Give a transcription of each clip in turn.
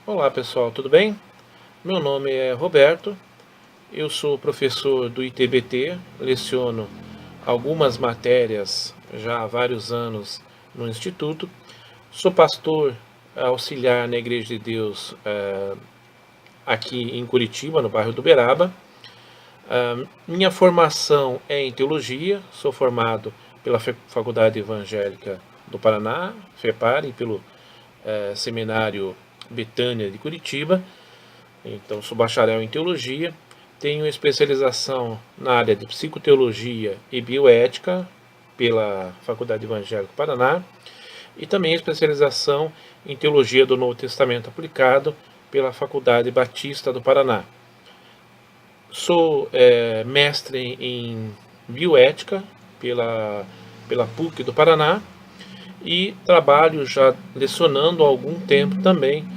Olá pessoal, tudo bem? Meu nome é Roberto, eu sou professor do ITBT, leciono algumas matérias já há vários anos no Instituto, sou pastor auxiliar na Igreja de Deus aqui em Curitiba, no bairro do Uberaba. Minha formação é em teologia, sou formado pela Faculdade Evangélica do Paraná, FEPAR, e pelo Seminário Betânia de Curitiba. Então, sou bacharel em teologia, tenho especialização na área de psicoteologia e bioética pela Faculdade Evangélica do Paraná e também especialização em teologia do Novo Testamento aplicado pela Faculdade Batista do Paraná. Sou mestre em bioética pela PUC do Paraná e trabalho já lecionando há algum tempo também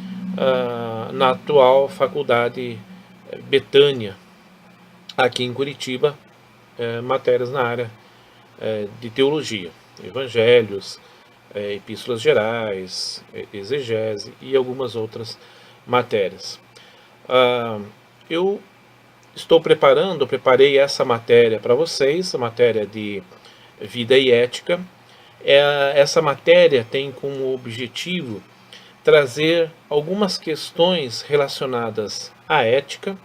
na atual Faculdade Betânia, aqui em Curitiba, matérias na área de teologia, evangelhos, epístolas gerais, exegese e algumas outras matérias. Eu preparei essa matéria para vocês, a matéria de vida e ética. Essa matéria tem como objetivo trazer algumas questões relacionadas à ética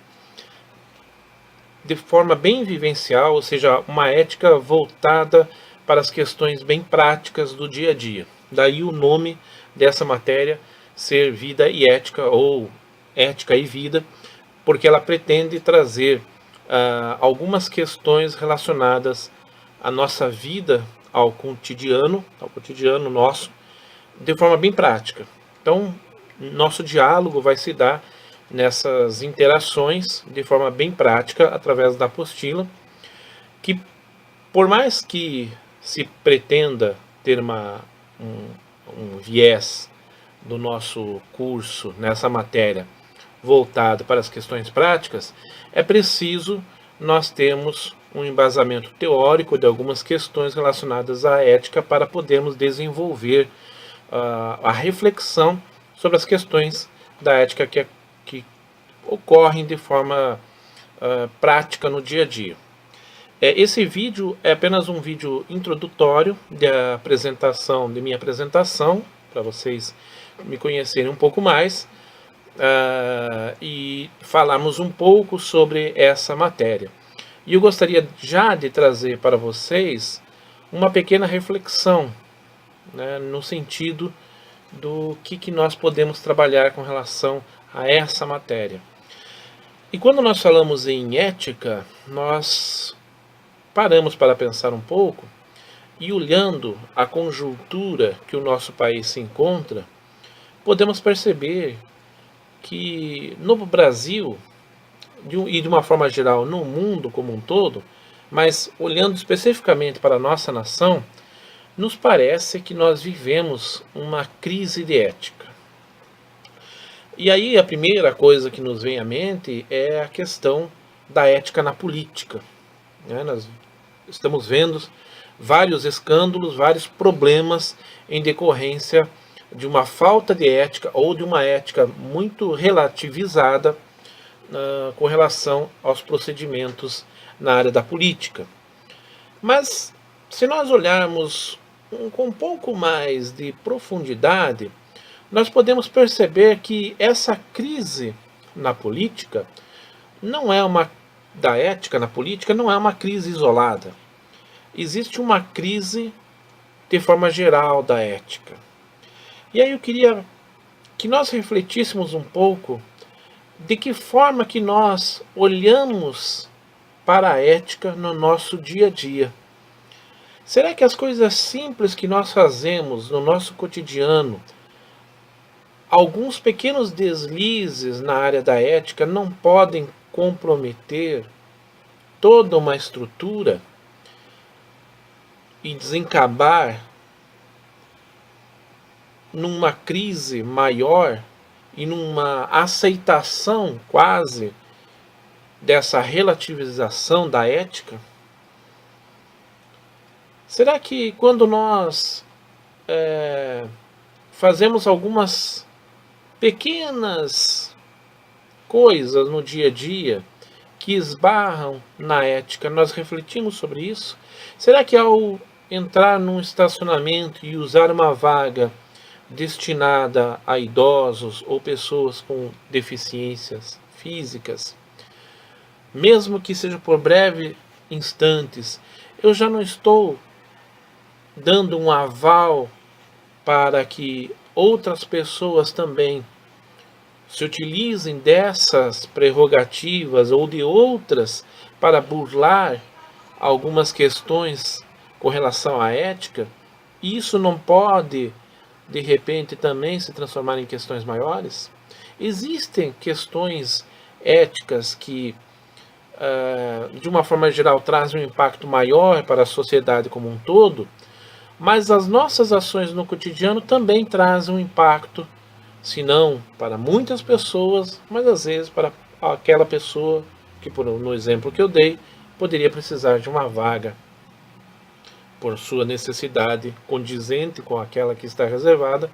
de forma bem vivencial, ou seja, uma ética voltada para as questões bem práticas do dia a dia. Daí o nome dessa matéria ser Vida e Ética, ou Ética e Vida, porque ela pretende trazer algumas questões relacionadas à nossa vida, ao cotidiano nosso, de forma bem prática. Então, nosso diálogo vai se dar nessas interações de forma bem prática através da apostila, que por mais que se pretenda ter um viés do nosso curso nessa matéria voltado para as questões práticas, é preciso nós termos um embasamento teórico de algumas questões relacionadas à ética para podermos desenvolver a reflexão sobre as questões da ética que ocorrem de forma prática no dia a dia. Esse vídeo é apenas um vídeo introdutório de minha apresentação, para vocês me conhecerem um pouco mais e falarmos um pouco sobre essa matéria. E eu gostaria já de trazer para vocês uma pequena reflexão, né, no sentido do que nós podemos trabalhar com relação a essa matéria. E quando nós falamos em ética, nós paramos para pensar um pouco e, olhando a conjuntura que o nosso país se encontra, podemos perceber que no Brasil, e de uma forma geral no mundo como um todo, mas olhando especificamente para a nossa nação, nos parece que nós vivemos uma crise de ética. E aí a primeira coisa que nos vem à mente é a questão da ética na política. Nós estamos vendo vários escândalos, vários problemas em decorrência de uma falta de ética ou de uma ética muito relativizada com relação aos procedimentos na área da política. Mas se nós olharmos com um pouco mais de profundidade, nós podemos perceber que essa crise na política não é uma da ética na política não é uma crise isolada. Existe uma crise de forma geral da ética. E aí eu queria que nós refletíssemos um pouco de que forma que nós olhamos para a ética no nosso dia a dia. Será que as coisas simples que nós fazemos no nosso cotidiano, alguns pequenos deslizes na área da ética não podem comprometer toda uma estrutura e desencabar numa crise maior e numa aceitação quase dessa relativização da ética? Será que quando nós fazemos algumas pequenas coisas no dia a dia que esbarram na ética, nós refletimos sobre isso? Será que ao entrar num estacionamento e usar uma vaga destinada a idosos ou pessoas com deficiências físicas, mesmo que seja por breves instantes, eu já não estou dando um aval para que outras pessoas também se utilizem dessas prerrogativas ou de outras para burlar algumas questões com relação à ética? Isso não pode, de repente, também se transformar em questões maiores? Existem questões éticas que, de uma forma geral, trazem um impacto maior para a sociedade como um todo, mas as nossas ações no cotidiano também trazem um impacto, se não para muitas pessoas, mas às vezes para aquela pessoa que, no exemplo que eu dei, poderia precisar de uma vaga por sua necessidade condizente com aquela que está reservada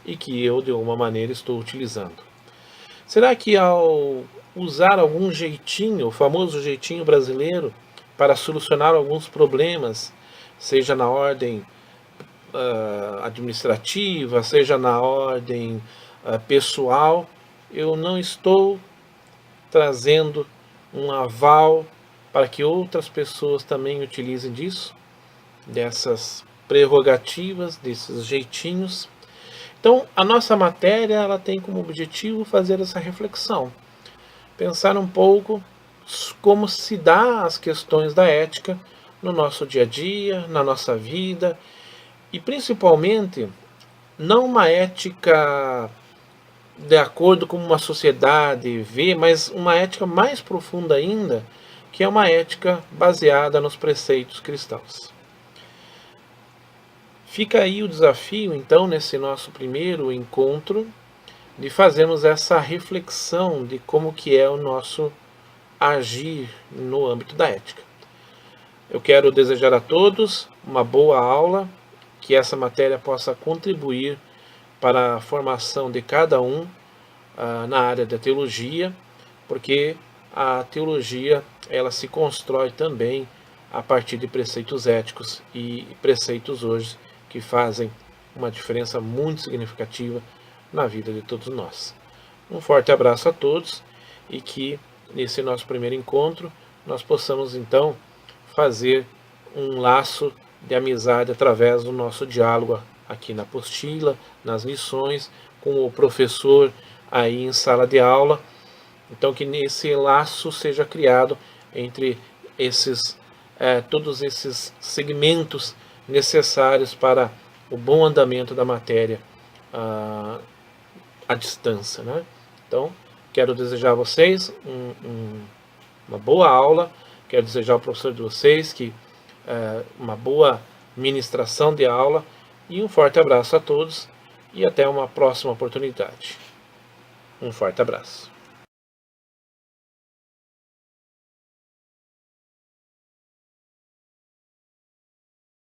e que eu, de alguma maneira, estou utilizando. Será que ao usar algum jeitinho, o famoso jeitinho brasileiro, para solucionar alguns problemas, seja na ordem administrativa, seja na ordem pessoal, eu não estou trazendo um aval para que outras pessoas também utilizem disso, dessas prerrogativas, desses jeitinhos? Então, a nossa matéria, ela tem como objetivo fazer essa reflexão, pensar um pouco como se dá as questões da ética no nosso dia a dia, na nossa vida, e principalmente não uma ética de acordo com uma sociedade vê, mas uma ética mais profunda ainda, que é uma ética baseada nos preceitos cristãos. Fica aí o desafio, então, nesse nosso primeiro encontro, de fazermos essa reflexão de como que é o nosso agir no âmbito da ética. Eu quero desejar a todos uma boa aula, que essa matéria possa contribuir para a formação de cada um na área da teologia, porque a teologia ela se constrói também a partir de preceitos éticos e preceitos hoje que fazem uma diferença muito significativa na vida de todos nós. Um forte abraço a todos e que nesse nosso primeiro encontro nós possamos então fazer um laço de amizade através do nosso diálogo aqui na apostila, nas lições, com o professor aí em sala de aula. Então que nesse laço seja criado entre todos esses segmentos necessários para o bom andamento da matéria à distância, né? Então, quero desejar a vocês uma boa aula, quero desejar ao professor de vocês uma boa ministração de aula e um forte abraço a todos e até uma próxima oportunidade. Um forte abraço.